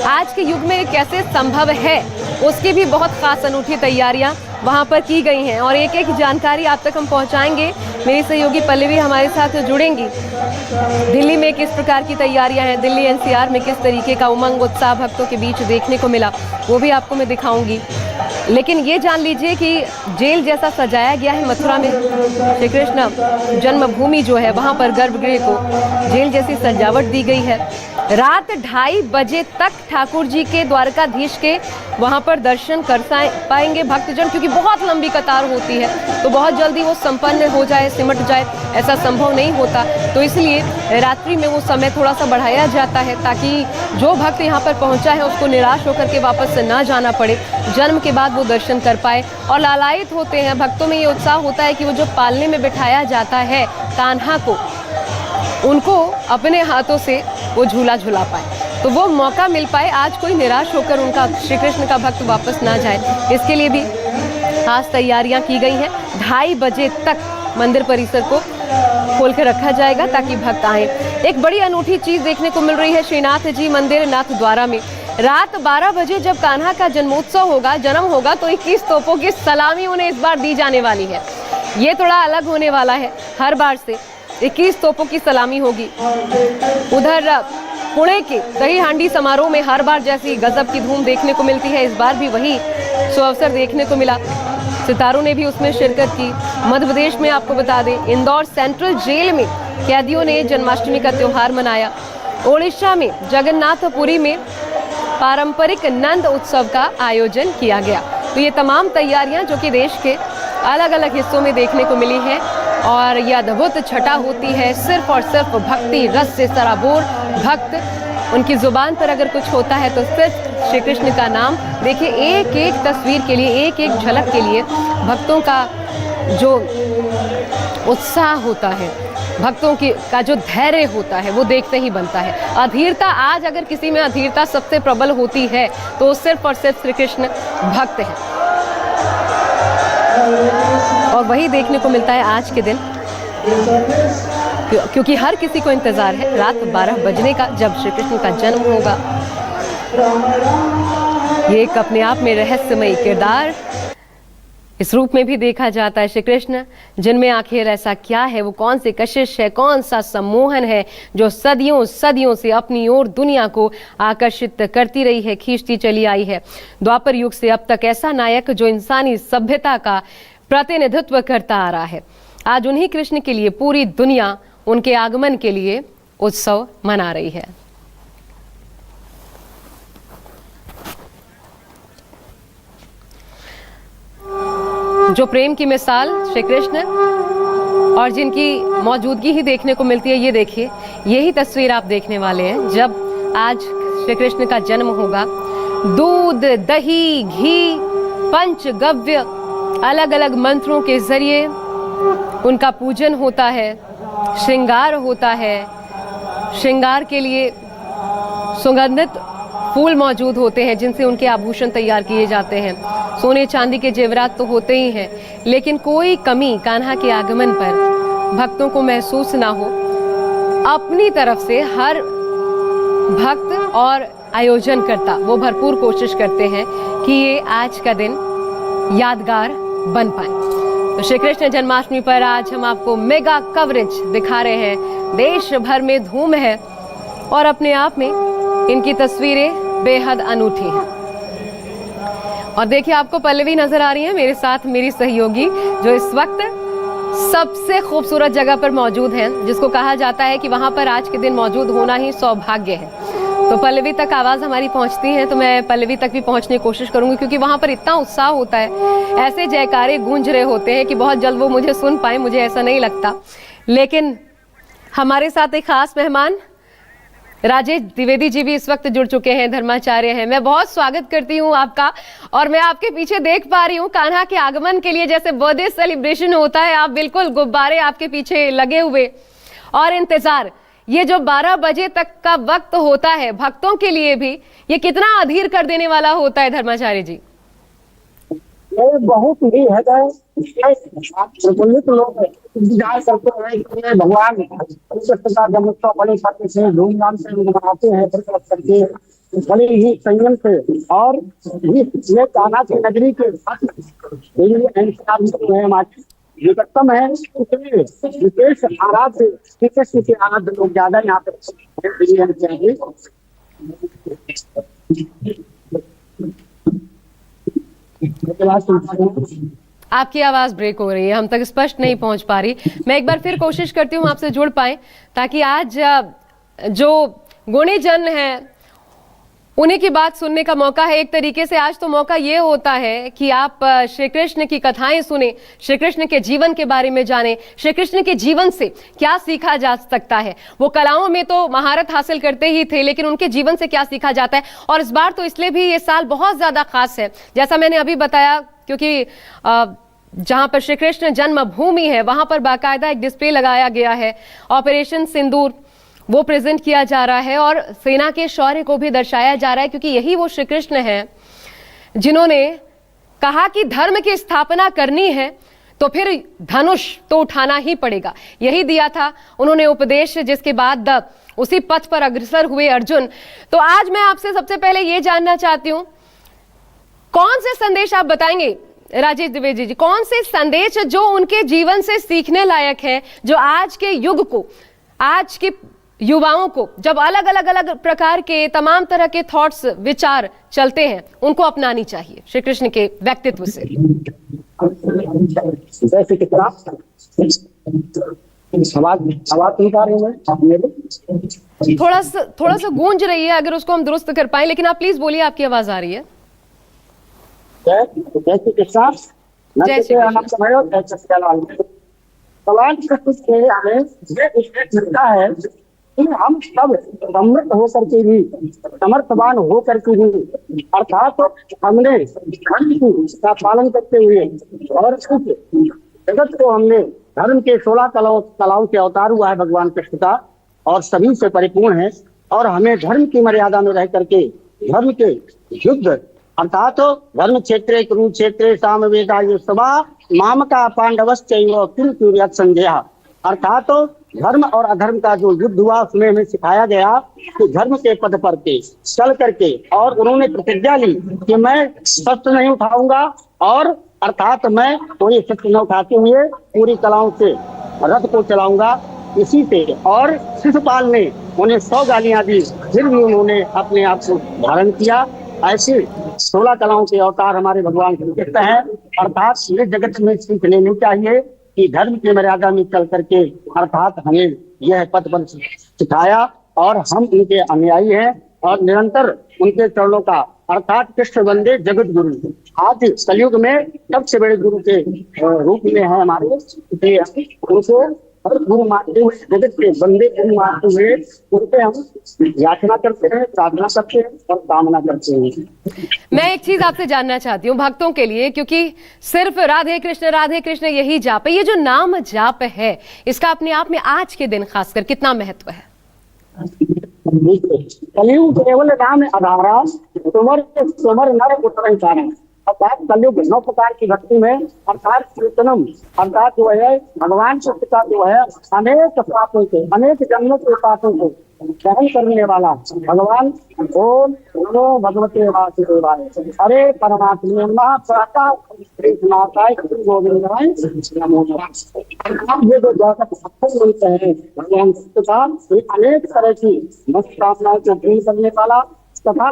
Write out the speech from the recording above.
आज के युग में ये कैसे संभव है, उसकी भी बहुत खास अनूठी तैयारियां वहां पर की गई हैं और एक एक जानकारी आप तक हम पहुंचाएंगे। मेरी सहयोगी पल्लवी हमारे साथ जुड़ेंगी। दिल्ली में किस प्रकार की तैयारियां हैं, दिल्ली एनसीआर में किस तरीके का उमंग उत्साह भक्तों के बीच देखने को मिला, वो भी आपको मैं दिखाऊंगी। लेकिन ये जान लीजिए कि जेल जैसा सजाया गया है मथुरा में। श्री कृष्ण जन्मभूमि जो है वहां पर गर्भगृह को जेल जैसी सजावट दी गई है। रात 2:30 बजे तक ठाकुर जी के द्वारकाधीश के वहां पर दर्शन कर पाएंगे भक्तजन, क्योंकि बहुत लंबी कतार होती है तो बहुत जल्दी वो संपन्न हो जाए, सिमट जाए, ऐसा संभव नहीं होता। तो इसलिए रात्रि में वो समय थोड़ा सा बढ़ाया जाता है ताकि जो भक्त यहाँ पर पहुंचा है उसको निराश होकर के वापस ना जाना पड़े, जन्म के बाद वो दर्शन कर पाए। और लालायित होते हैं भक्तों में, ये उत्साह होता है कि वो जो पालने में बिठाया जाता है कान्हा को, उनको अपने हाथों से वो झूला झूला पाए, तो वो मौका मिल पाए, आज कोई निराश होकर उनका श्री कृष्ण का भक्त वापस ना जाए। इसके लिए भी खास तैयारियां की गई हैं। 2:30 बजे तक मंदिर परिसर को खोल के रखा जाएगा ताकि भक्त आए। एक बड़ी अनूठी चीज देखने को मिल रही है श्रीनाथ जी मंदिर नाथ द्वारा में। रात 12 बजे जब कान्हा का जन्मोत्सव होगा, जन्म होगा, तो 21 तोपों की सलामी उन्हें इस बार दी जाने वाली है। ये थोड़ा अलग होने वाला है, हर बार से 21 तोपों की सलामी होगी। उधर पुणे के दही हांडी समारोह में हर बार जैसी गजब की धूम देखने को मिलती है, इस बार भी वही सुअवसर देखने को मिला। सितारों ने भी उसमें शिरकत की। मध्य प्रदेश में आपको बता दें, इंदौर सेंट्रल जेल में कैदियों ने जन्माष्टमी का त्योहार मनाया। ओडिशा में जगन्नाथपुरी में पारंपरिक नंद उत्सव का आयोजन किया गया। तो ये तमाम तैयारियां जो कि देश के अलग अलग हिस्सों में देखने को मिली हैं और यह अद्भुत छटा होती है सिर्फ और सिर्फ भक्ति रस से सराबोर भक्त। उनकी जुबान पर अगर कुछ होता है तो सिर्फ श्री कृष्ण का नाम। देखिए, एक एक तस्वीर के लिए, एक एक झलक के लिए भक्तों का जो उत्साह होता है, भक्तों की का जो धैर्य होता है, वो देखते ही बनता है। अधीरता, आज अगर किसी में अधीरता सबसे प्रबल होती है तो सिर्फ और सिर्फ श्री कृष्ण भक्त है, और वही देखने को मिलता है आज के दिन, क्योंकि हर किसी को इंतजार है रात 12 बजने का, जब श्री कृष्ण का जन्म होगा। ये एक अपने आप में रहस्यमयी किरदार इस रूप में भी देखा जाता है। श्री कृष्ण जिनमें आखिर ऐसा क्या है, वो कौन सी कशिश है, कौन सा सम्मोहन है जो सदियों सदियों से अपनी ओर दुनिया को आकर्षित करती रही है, खींचती चली आई है। द्वापर युग से अब तक ऐसा नायक जो इंसानी सभ्यता का प्रतिनिधित्व करता आ रहा है, आज उन्हीं कृष्ण के लिए पूरी दुनिया उनके आगमन के लिए उत्सव मना रही है। जो प्रेम की मिसाल श्री कृष्ण और जिनकी मौजूदगी ही देखने को मिलती है, ये देखिए, यही तस्वीर आप देखने वाले हैं जब आज श्री कृष्ण का जन्म होगा। दूध, दही, घी, पंचगव्य, अलग अलग मंत्रों के जरिए उनका पूजन होता है, श्रृंगार होता है। श्रृंगार के लिए सुगंधित फूल मौजूद होते हैं जिनसे उनके आभूषण तैयार किए जाते हैं। सोने चांदी के जेवरात तो होते ही हैं, लेकिन कोई कमी कान्हा के आगमन पर भक्तों को महसूस ना हो, अपनी तरफ से हर भक्त और आयोजनकर्ता वो भरपूर कोशिश करते हैं कि ये आज का दिन यादगार बन पाए। तो श्री कृष्ण जन्माष्टमी पर आज हम आपको मेगा कवरेज दिखा रहे हैं। देश भर में धूम है और अपने आप में इनकी तस्वीरें बेहद अनूठी हैं। और देखिए, आपको पल्लवी नजर आ रही है मेरे साथ, मेरी सहयोगी जो इस वक्त सबसे खूबसूरत जगह पर मौजूद हैं, जिसको कहा जाता है कि वहां पर आज के दिन मौजूद होना ही सौभाग्य है। तो पल्लवी तक आवाज़ हमारी पहुंचती है तो मैं पल्लवी तक भी पहुंचने की कोशिश करूंगी, क्योंकि वहां पर इतना उत्साह होता है, ऐसे जयकारे गूंज रहे होते हैं कि बहुत जल्द वो मुझे सुन पाए, मुझे ऐसा नहीं लगता। लेकिन हमारे साथ एक खास मेहमान राजेश द्विवेदी जी भी इस वक्त जुड़ चुके हैं, धर्माचार्य हैं। मैं बहुत स्वागत करती हूं आपका, और मैं आपके पीछे देख पा रही हूं कान्हा के आगमन के लिए जैसे बर्थडे सेलिब्रेशन होता है, आप बिल्कुल गुब्बारे आपके पीछे लगे हुए और इंतजार। ये जो 12 बजे तक का वक्त होता है भक्तों के लिए भी, ये कितना अधीर कर देने वाला होता है धर्माचार्य जी? ये बहुत ही है, प्रफुल्लित लोग इंतजार करते हैं कि भगवान जन्मोत्सव बड़े खाते से धूमधाम से मनाते हैं, करके बड़े ही संयम से और ये कान्हा की नगरी के है हमारे निकटतम है, इसलिए विशेष आराध्य श्री कृष्ण के आराध्य लोग ज्यादा यहाँ पे। आपकी आवाज ब्रेक हो रही है, हम तक स्पष्ट नहीं पहुंच पा रही। मैं एक बार फिर कोशिश करती हूँ आपसे जुड़ पाए, ताकि आज जो गुणीजन हैं उन्हीं की बात सुनने का मौका है। एक तरीके से आज तो मौका ये होता है कि आप श्री कृष्ण की कथाएं सुने, श्री कृष्ण के जीवन के बारे में जानें, श्री कृष्ण के जीवन से क्या सीखा जा सकता है। वो कलाओं में तो महारत हासिल करते ही थे, लेकिन उनके जीवन से क्या सीखा जाता है। और इस बार तो इसलिए भी ये साल बहुत ज्यादा खास है, जैसा मैंने अभी बताया, क्योंकि जहां पर श्री कृष्ण जन्मभूमि है वहां पर बाकायदा एक डिस्प्ले लगाया गया है। ऑपरेशन सिंदूर वो प्रेजेंट किया जा रहा है और सेना के शौर्य को भी दर्शाया जा रहा है, क्योंकि यही वो श्री कृष्ण हैं जिन्होंने कहा कि धर्म की स्थापना करनी है तो फिर धनुष तो उठाना ही पड़ेगा। यही दिया था उन्होंने उपदेश, जिसके बाद उसी पथ पर अग्रसर हुए अर्जुन। तो आज मैं आपसे सबसे पहले ये जानना चाहती हूं, कौन से संदेश आप बताएंगे राजेश द्विवेदी जी, कौन से संदेश जो उनके जीवन से सीखने लायक है, जो आज के युग को, आज के युवाओं को, जब अलग अलग प्रकार के तमाम तरह के थॉट्स, विचार चलते हैं, उनको अपनानी चाहिए श्री कृष्ण के व्यक्तित्व से। थोड़ा सा गूंज रही है, अगर उसको हम दुरुस्त कर पाए। लेकिन आप प्लीज बोलिए, आपकी आवाज आ रही है। जय श्री कृष्ण। जय श्री कृष्ण। सवाल हमें ये मिलता है कि हम सब समृद्ध होकर के भी, समर्थवान होकर के भी, अर्थात हमने धर्म का पालन करते हुए और इस जगत को हमने धर्म के 16 कलाओं से अवतार हुआ है भगवान कृष्ण का, और सभी से परिपूर्ण है। और हमें धर्म की मर्यादा में रह करके धर्म के युद्ध, अर्थात धर्म क्षेत्रे कुरुक्षेत्रे सामवेदा ये सभा माम का पांडवश्चैव किम कुर्यात् संजय, अर्थात धर्म और अधर्म का जो युद्ध हुआ उसमें हमें सिखाया गया कि धर्म के पद पर के चल करके, और उन्होंने प्रतिज्ञा ली कि मैं शस्त्र नहीं उठाऊंगा, और अर्थात मैं कोई शस्त्र न उठाते हुए पूरी कलाओं से रथ को चलाऊंगा। इसी से और शिशुपाल ने उन्हें 100 गालियां दी, फिर भी उन्होंने अपने आप को धारण किया। ऐसे 16 कलाओं के अवतार हमारे भगवान श्री कृष्ण है। अर्थात ये जगत में सीख लेनी चाहिए कि धर्म की मर्यादा में चल करके, अर्थात हमें यह पथ पर सिखाया, और हम उनके अनुयायी हैं और निरंतर उनके चरणों का, अर्थात कृष्ण वंदे जगत गुरु, आज कलयुग में सबसे बड़े गुरु के रूप में है हमारे, उनको हर गुरु मानते हुए, जगत के बंदे गुरु मानते हुए उनसे हम याचना करते हैं, प्रार्थना करते हैं और कामना करते हैं। मैं एक चीज आपसे जानना चाहती हूँ भक्तों के लिए, क्योंकि सिर्फ राधे कृष्ण यही जाप है, ये जो नाम जाप है इसका अपने आप में आज के दिन खासकर कितना महत्व है? कलयुग केवल नाम आधारा, तुमर नर उतर सारा, अर्थात कलयुग 9 प्रकार की भक्ति में, अर्थात कीर्तनम, अर्थात जो है भगवान कृष्ण का जो है अनेक पापों से, अनेक जन्मों के पापों को सहन करने वाला भगवान। ओम नमो भगवते वासुदेवाय, हरे परमात्मा नमः, प्रातः कृष्णाय गोविंदाय नमो नमः। ये जो जगत मिलते हैं भगवान कृष्ण का, अनेक तरह की मनोकामनाओं को पूर्ण करने वाला तथा